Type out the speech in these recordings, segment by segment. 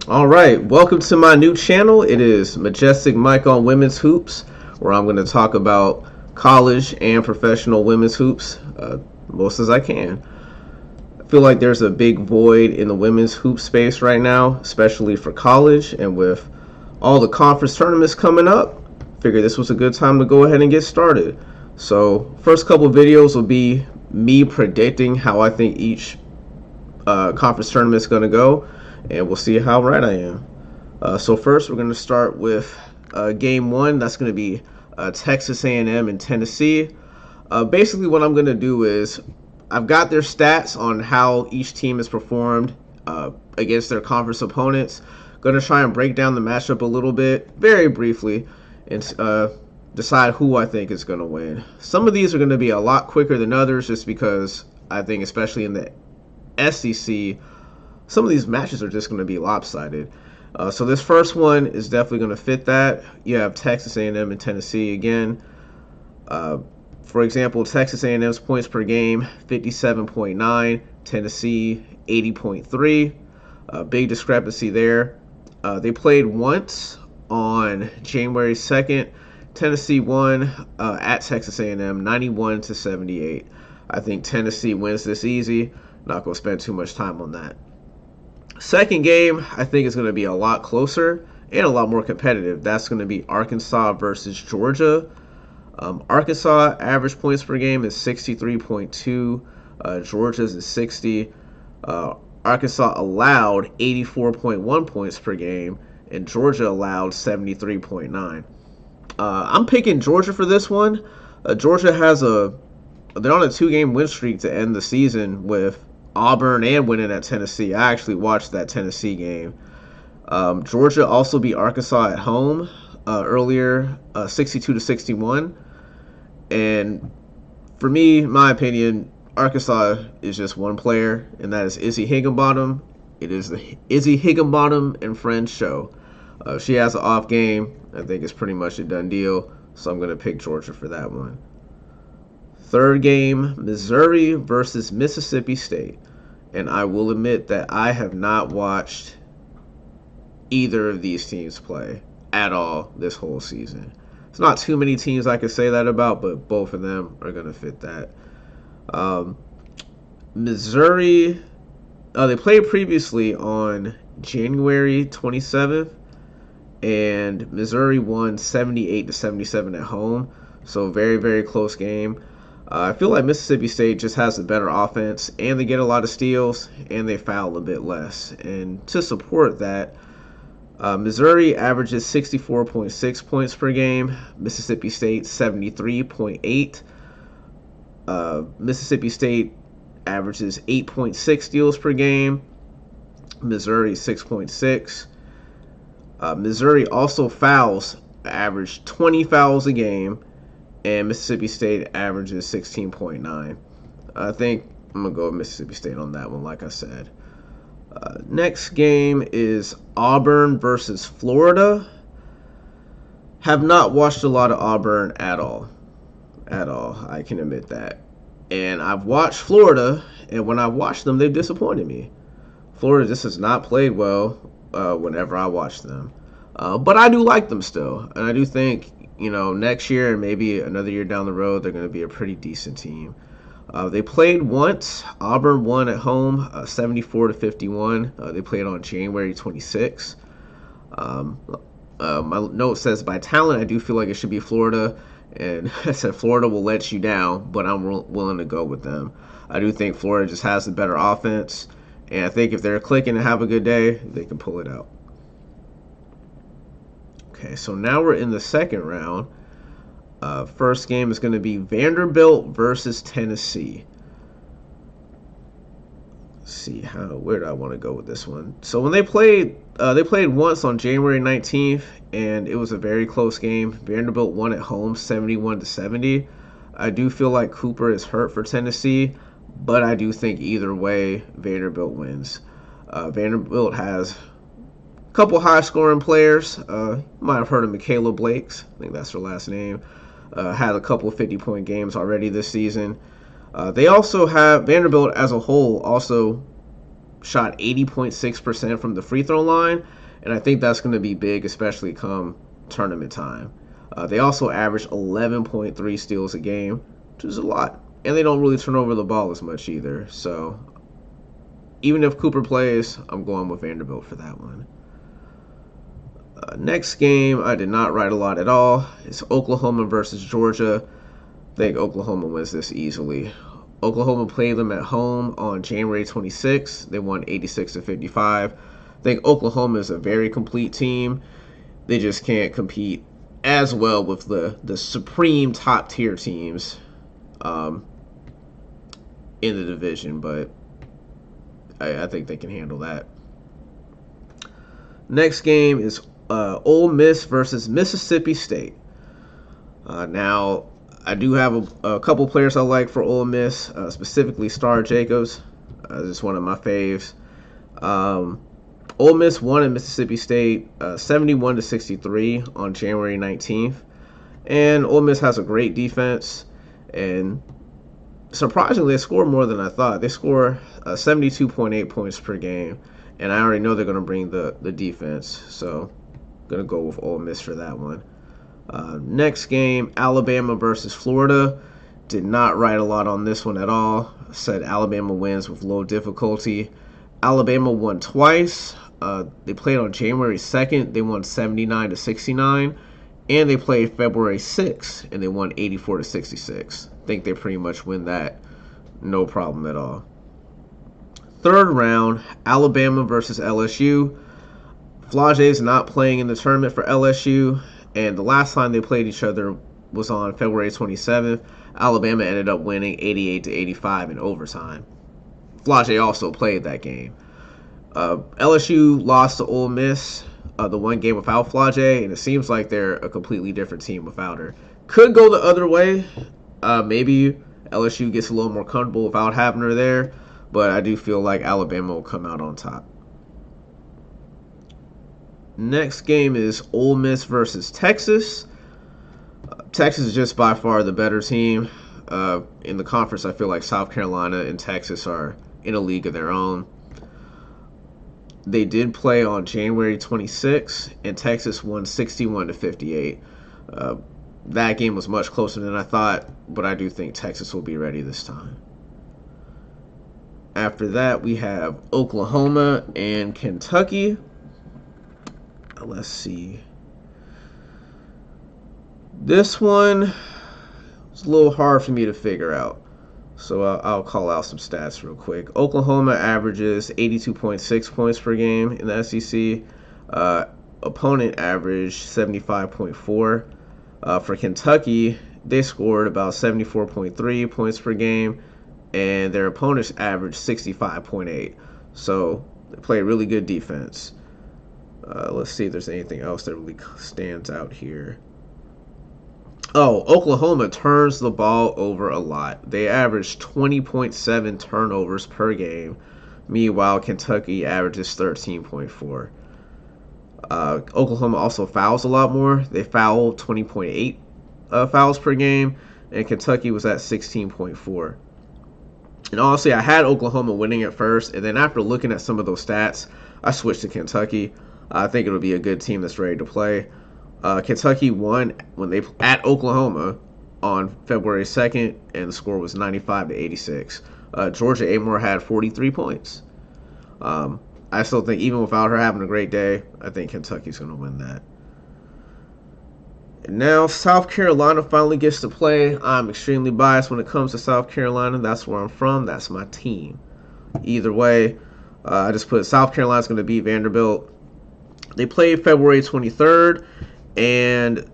All right, welcome to my new channel. It is Majestic Mike on women's hoops, where I'm going to talk about college and professional women's hoops most as I can. I feel like there's a big void in the women's hoop space right now, especially for college, and with all the conference tournaments coming up, figured this was a good time to go ahead and get started. So, first couple videos will be me predicting how I think each conference tournament is going to go, and we'll see how right I am. So first, we're going to start with game one. That's going to be Texas A&M and Tennessee. Basically, what I'm going to do is I've got their stats on how each team has performed against their conference opponents. Going to try and break down the matchup a little bit, very briefly, and decide who I think is going to win. Some of these are going to be a lot quicker than others, just because I think, especially in the SEC, some of these matches are just going to be lopsided. So this first one is definitely going to fit that. You have Texas A&M and Tennessee again. For example, Texas A&M's points per game, 57.9. Tennessee, 80.3. Big discrepancy there. They played once on January 2nd. Tennessee won at Texas A&M, 91-78. I think Tennessee wins this easy. Not going to spend too much time on that. Second game, I think, is going to be a lot closer and a lot more competitive. That's going to be Arkansas versus Georgia. Arkansas average points per game is 63.2. Georgia's is 60. Arkansas allowed 84.1 points per game, and Georgia allowed 73.9. I'm picking Georgia for this one. Georgia they're on a 2-game win streak to end the season with Auburn and winning at Tennessee. I actually watched that Tennessee game. Georgia also beat Arkansas at home earlier, 62-61. And for me, my opinion, Arkansas is just one player, and that is Izzy Higginbottom. It is the Izzy Higginbottom and Friends show. If she has an off game, I think it's pretty much a done deal. So I'm going to pick Georgia for that one. Third game, Missouri versus Mississippi State. And I will admit that I have not watched either of these teams play at all this whole season. It's not too many teams I could say that about, but both of them are going to fit that. Missouri, they played previously on January 27th, and Missouri won 78-77 at home. So very, very close game. I feel like Mississippi State just has a better offense, and they get a lot of steals, and they foul a bit less. And to support that, Missouri averages 64.6 points per game. Mississippi State, 73.8. Mississippi State averages 8.6 steals per game. Missouri, 6.6. Missouri also average 20 fouls a game. And Mississippi State averages 16.9. I think I'm going to go with Mississippi State on that one, like I said. Next game is Auburn versus Florida. Have not watched a lot of Auburn at all. At all, I can admit that. And I've watched Florida, and when I've watched them, they've disappointed me. Florida just has not played well whenever I watch them. But I do like them still, and I do think, next year and maybe another year down the road, they're going to be a pretty decent team. They played once. Auburn won at home, 74-51. They played on January 26th. My note says, by talent, I do feel like it should be Florida. And I said Florida will let you down, but I'm willing to go with them. I do think Florida just has the better offense. And I think if they're clicking and have a good day, they can pull it out. Okay, so now we're in the second round. First game is going to be Vanderbilt versus Tennessee. Let's see, where do I want to go with this one? So when they played once on January 19th, and it was a very close game. Vanderbilt won at home, 71-70. I do feel like Cooper is hurt for Tennessee, but I do think either way, Vanderbilt wins. Vanderbilt has couple high-scoring players. You might have heard of Michaela Blakes. I think that's her last name. Had a couple of 50-point games already this season. They also have Vanderbilt as a whole also shot 80.6% from the free throw line, and I think that's going to be big, especially come tournament time. They also average 11.3 steals a game, which is a lot, and they don't really turn over the ball as much either. So even if Cooper plays, I'm going with Vanderbilt for that one. Next game, I did not write a lot at all. It's Oklahoma versus Georgia. I think Oklahoma wins this easily. Oklahoma played them at home on January 26th. They won 86-55. I think Oklahoma is a very complete team. They just can't compete as well with the supreme top tier teams in the division, but I think they can handle that. Next game is Ole Miss versus Mississippi State. Now, I do have a couple players I like for Ole Miss, specifically Star Jacobs. This is one of my faves. Ole Miss won at Mississippi State 71-63 on January 19th. And Ole Miss has a great defense. And surprisingly, they score more than I thought. They score 72.8 points per game. And I already know they're going to bring the defense. So I'm going to go with Ole Miss for that one. Next game, Alabama versus Florida. Did not write a lot on this one at all. Said Alabama wins with low difficulty. Alabama won twice. They played on January 2nd. They won 79-69. And they played February 6th, and they won 84-66. I think they pretty much win that. No problem at all. Third round, Alabama versus LSU. Flage is not playing in the tournament for LSU. And the last time they played each other was on February 27th. Alabama ended up winning 88-85 in overtime. Flage also played that game. LSU lost to Ole Miss the one game without Flage, and it seems like they're a completely different team without her. Could go the other way. Maybe LSU gets a little more comfortable without having her there, but I do feel like Alabama will come out on top. Next game is Ole Miss versus Texas. Texas is just by far the better team. In the conference, I feel like South Carolina and Texas are in a league of their own. They did play on January 26th, and Texas won 61-58. That game was much closer than I thought, but I do think Texas will be ready this time. After that, we have Oklahoma and Kentucky. Let's see. This one was a little hard for me to figure out, so I'll call out some stats real quick. Oklahoma averages 82.6 points per game in the SEC. Opponent averaged 75.4. For Kentucky, they scored about 74.3 points per game, and their opponents averaged 65.8. So they play really good defense. Let's see if there's anything else that really stands out here. Oh, Oklahoma turns the ball over a lot. They average 20.7 turnovers per game. Meanwhile, Kentucky averages 13.4. Oklahoma also fouls a lot more. They foul 20.8 fouls per game, and Kentucky was at 16.4. And honestly, I had Oklahoma winning at first, and then after looking at some of those stats, I switched to Kentucky. I think it'll be a good team that's ready to play. Kentucky won when they at Oklahoma on February 2nd, and the score was 95-86. Georgia Amore had 43 points. I still think even without her having a great day, I think Kentucky's going to win that. And now South Carolina finally gets to play. I'm extremely biased when it comes to South Carolina. That's where I'm from. That's my team. Either way, I just put South Carolina's going to beat Vanderbilt. They played February 23rd, and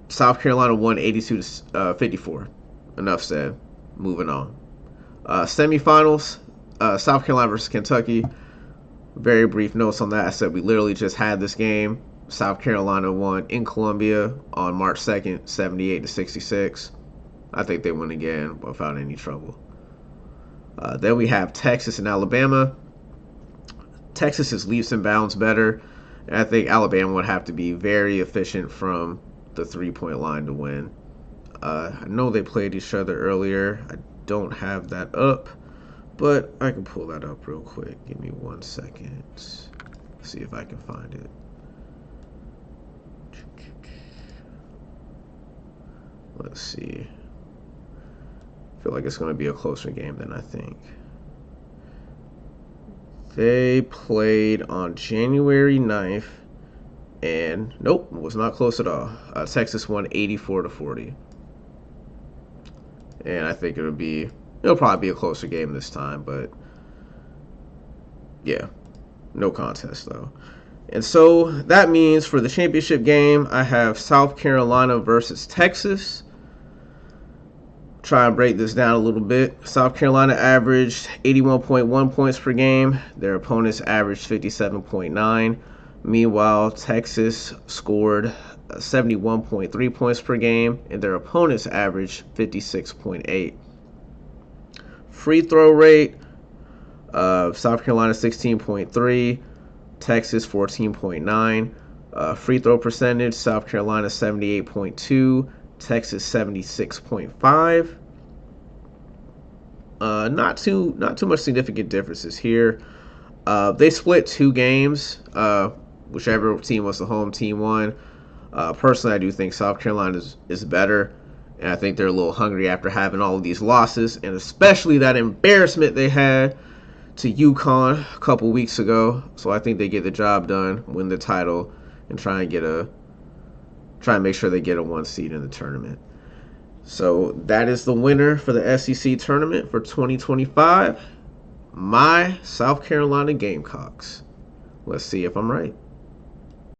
South Carolina won 82-54. Enough said. Moving on. Semifinals, South Carolina versus Kentucky. Very brief notes on that. I said we literally just had this game. South Carolina won in Columbia on March 2nd, 78-66. I think they win again without any trouble. Then we have Texas and Alabama. Texas is leaps and bounds better. And I think Alabama would have to be very efficient from the three-point line to win. I know they played each other earlier. I don't have that up. But I can pull that up real quick. Give me 1 second. See if I can find it. Let's see. I feel like it's going to be a closer game than I think. They played on January 9th, and nope, it was not close at all. Texas won 84-40. And I think it'll probably be a closer game this time, but yeah, no contest though. And so that means for the championship game, I have South Carolina versus Texas. Try and break this down a little bit. South Carolina averaged 81.1 points per game. Their opponents averaged 57.9. Meanwhile, Texas scored 71.3 points per game, and their opponents averaged 56.8. Free throw rate of South Carolina 16.3, Texas 14.9. Free throw percentage, South Carolina 78.2, Texas 76.5. Not too much significant differences here. They split 2 games. Whichever team was the home team won. Personally, I do think South Carolina is better, and I think they're a little hungry after having all of these losses, and especially that embarrassment they had to UConn a couple weeks ago. So I think they get the job done, win the title, and try and make sure they get a 1 seed in the tournament. So that is the winner for the SEC tournament for 2025. My South Carolina Gamecocks. Let's see if I'm right.